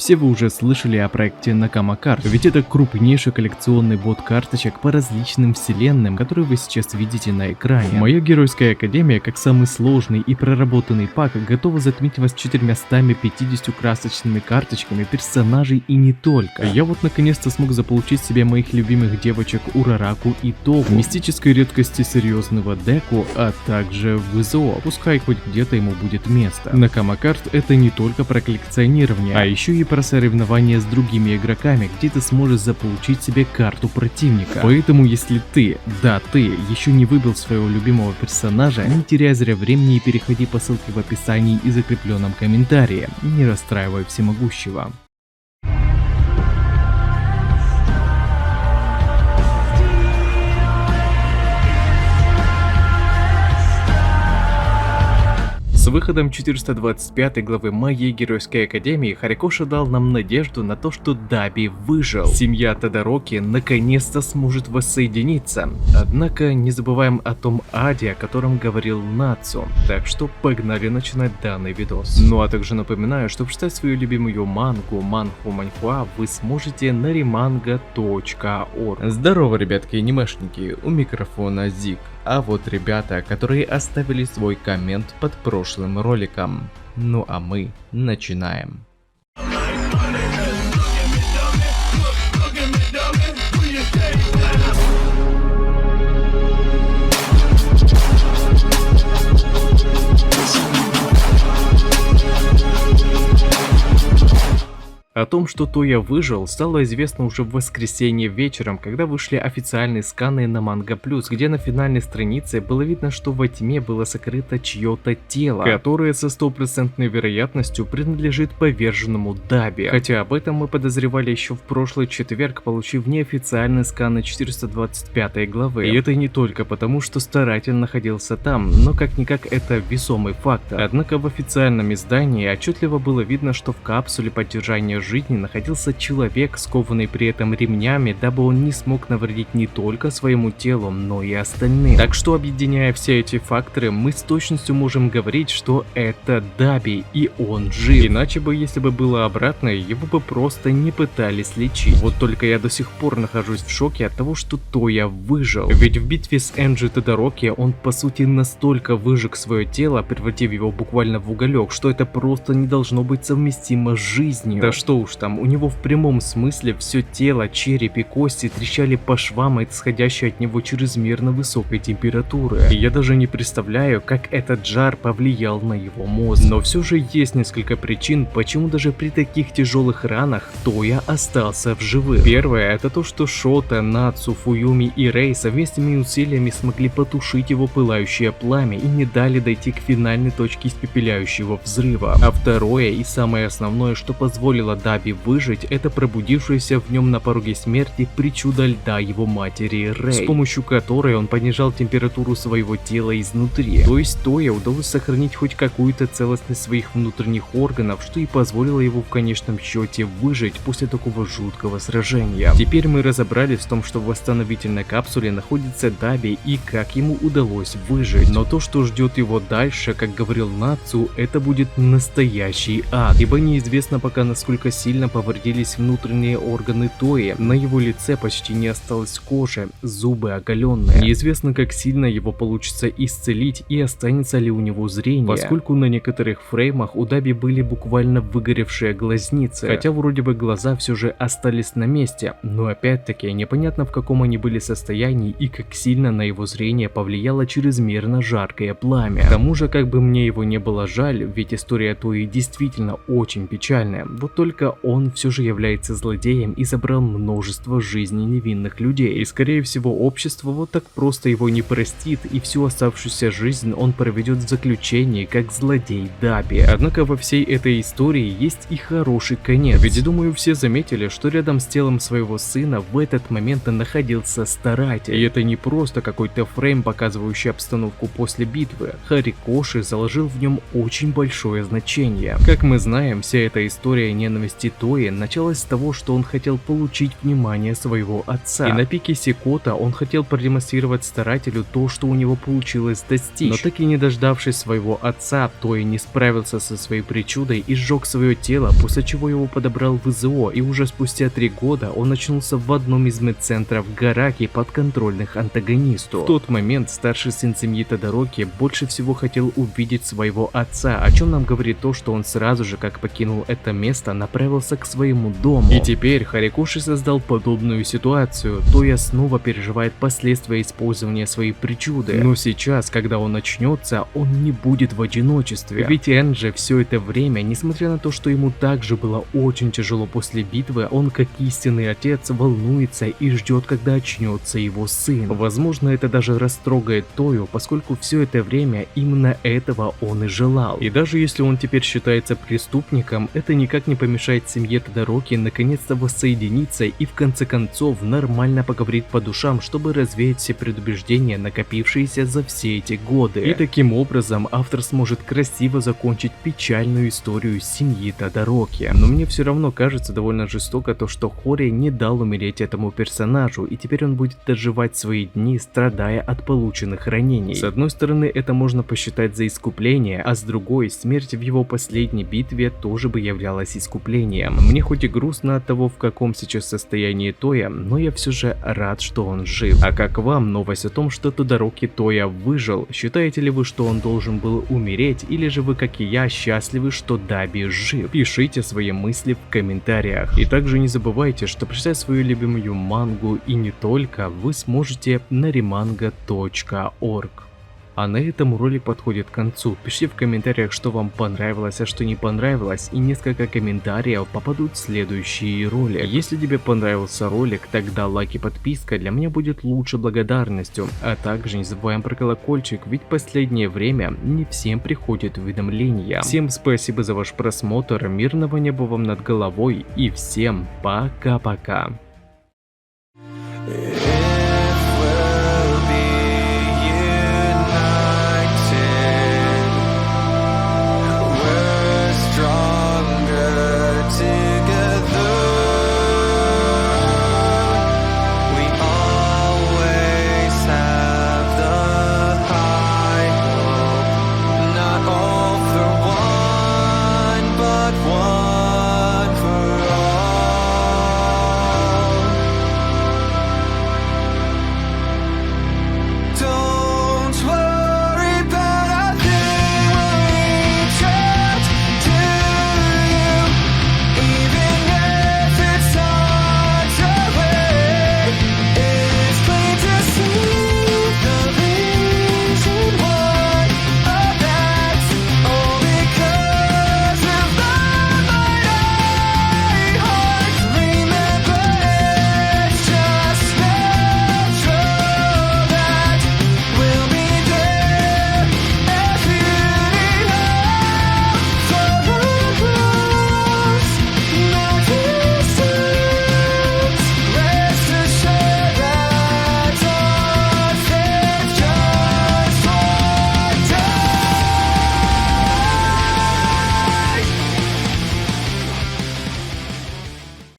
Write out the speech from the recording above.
Все вы уже слышали о проекте Nakama Card, ведь это крупнейший коллекционный бот карточек по различным вселенным, которые вы сейчас видите на экране. Моя геройская академия, как самый сложный и проработанный пак, готова затмить вас 450 красочными карточками персонажей и не только. Я вот наконец-то смог заполучить себе моих любимых девочек Урараку и Тогу, мистической редкости серьезного Деку, а также ВЗО, пускай хоть где-то ему будет место. Nakama Card это не только про коллекционирование, а еще и про соревнования с другими игроками, где ты сможешь заполучить себе карту противника. Поэтому если ты еще не выбил своего любимого персонажа, не теряй зря времени и переходи по ссылке в описании и закрепленном комментарии. Не расстраивай всемогущего. С выходом 425 главы моей геройской академии Хорикоши дал нам надежду на то, что Даби выжил. Семья Тодороки наконец-то сможет воссоединиться. Однако не забываем о том аде, о котором говорил Нацу. Так что погнали начинать данный видос. Ну а также напоминаю, что почитать свою любимую манху Манхуа вы сможете на remanga.org. Здорово, ребятки анимешники, у микрофона Зик. А вот ребята, которые оставили свой коммент под прошлым роликом. Ну а мы начинаем. О том, что Тоя выжил, стало известно уже в воскресенье вечером, когда вышли официальные сканы на Манга Плюс, где на финальной странице было видно, что во тьме было сокрыто чье-то тело, которое со стопроцентной вероятностью принадлежит поверженному Даби. Хотя об этом мы подозревали еще в прошлый четверг, получив неофициальные сканы 425 главы. И это не только потому, что старатель находился там, но как-никак это весомый фактор. Однако в официальном издании отчетливо было видно, что в капсуле поддержания жизни находился человек, скованный при этом ремнями, дабы он не смог навредить не только своему телу, но и остальным. Так что, объединяя все эти факторы, мы с точностью можем говорить, что это Даби, и он жив. Иначе бы, если бы было обратно, его бы просто не пытались лечить. Вот только я до сих пор нахожусь в шоке от того, что Тоя выжил. Ведь в битве с Энджи Тодороки он по сути настолько выжег свое тело, превратив его буквально в уголек, что это просто не должно быть совместимо с жизнью. Да что уж там, у него в прямом смысле все тело, череп и кости трещали по швам от исходящей от него чрезмерно высокой температуры. И я даже не представляю, как этот жар повлиял на его мозг. Но все же есть несколько причин, почему даже при таких тяжелых ранах Тоя остался в живых. Первое, это то, что Шота, Нацу, Фуюми и Рей совместными усилиями смогли потушить его пылающее пламя и не дали дойти к финальной точке испепеляющего взрыва. А второе и самое основное, что позволило Даби выжить, это пробудившаяся в нем на пороге смерти причуда льда его матери Рей, с помощью которой он понижал температуру своего тела изнутри. То есть Тое удалось сохранить хоть какую-то целостность своих внутренних органов, что и позволило его в конечном счете выжить после такого жуткого сражения. Теперь мы разобрались в том, что в восстановительной капсуле находится Даби и как ему удалось выжить. Но то, что ждет его дальше, как говорил Нацу, это будет настоящий ад, ибо неизвестно пока, насколько сильно повредились внутренние органы Тои. На его лице почти не осталось кожи, зубы оголенные. Неизвестно, как сильно его получится исцелить и останется ли у него зрение, поскольку на некоторых фреймах у Даби были буквально выгоревшие глазницы, хотя вроде бы глаза все же остались на месте, но опять-таки непонятно, в каком они были состоянии и как сильно на его зрение повлияло чрезмерно жаркое пламя. К тому же, как бы мне его не было жаль, ведь история Тои действительно очень печальная, вот только он все же является злодеем и забрал множество жизней невинных людей. И скорее всего общество вот так просто его не простит, и всю оставшуюся жизнь он проведет в заключении как злодей Даби. Однако во всей этой истории есть и хороший конец. Ведь думаю, все заметили, что рядом с телом своего сына в этот момент находился старатель. И это не просто какой-то фрейм, показывающий обстановку после битвы. Хорикоши заложил в нем очень большое значение. Как мы знаем, вся эта история ненависти личности Тои началась с того, что он хотел получить внимание своего отца. И на пике Секота он хотел продемонстрировать старателю то, что у него получилось достичь. Но так и не дождавшись своего отца, Тои не справился со своей причудой и сжег свое тело, после чего его подобрал ВЗО, и уже спустя 3 года он очнулся в одном из медцентров Гараки, подконтрольных антагонисту. В тот момент старший сын семьи Тодороки больше всего хотел увидеть своего отца, о чем нам говорит то, что он сразу же, как покинул это место, направился к своему дому. И теперь Хорикоши создал подобную ситуацию. Тоя снова переживает последствия использования своей причуды. Но сейчас, когда он очнется, он не будет в одиночестве. Ведь Энджи все это время, несмотря на то, что ему также было очень тяжело после битвы, он как истинный отец волнуется и ждет, когда очнется его сын. Возможно, это даже растрогает Тою, поскольку все это время именно этого он и желал. И даже если он теперь считается преступником, это никак не помешает семье Тодороки наконец-то воссоединиться и в конце концов нормально поговорить по душам, чтобы развеять все предубеждения, накопившиеся за все эти годы. И таким образом автор сможет красиво закончить печальную историю семьи Тодороки. Но мне все равно кажется довольно жестоко то, что Хори не дал умереть этому персонажу, и теперь он будет доживать свои дни, страдая от полученных ранений. С одной стороны, это можно посчитать за искупление, а с другой, смерть в его последней битве тоже бы являлась искуплением. Мне хоть и грустно от того, в каком сейчас состоянии Тоя, но я все же рад, что он жив. А как вам новость о том, что Тодороки Тоя выжил? Считаете ли вы, что он должен был умереть, или же вы, как и я, счастливы, что Даби жив? Пишите свои мысли в комментариях. И также не забывайте, что прочитать свою любимую мангу и не только вы сможете на remanga.org. А на этом ролик подходит к концу. Пишите в комментариях, что вам понравилось, а что не понравилось, и несколько комментариев попадут в следующий ролик. Если тебе понравился ролик, тогда лайк и подписка для меня будет лучшей благодарностью. А также не забываем про колокольчик, ведь в последнее время не всем приходят уведомления. Всем спасибо за ваш просмотр, мирного неба вам над головой и всем пока-пока.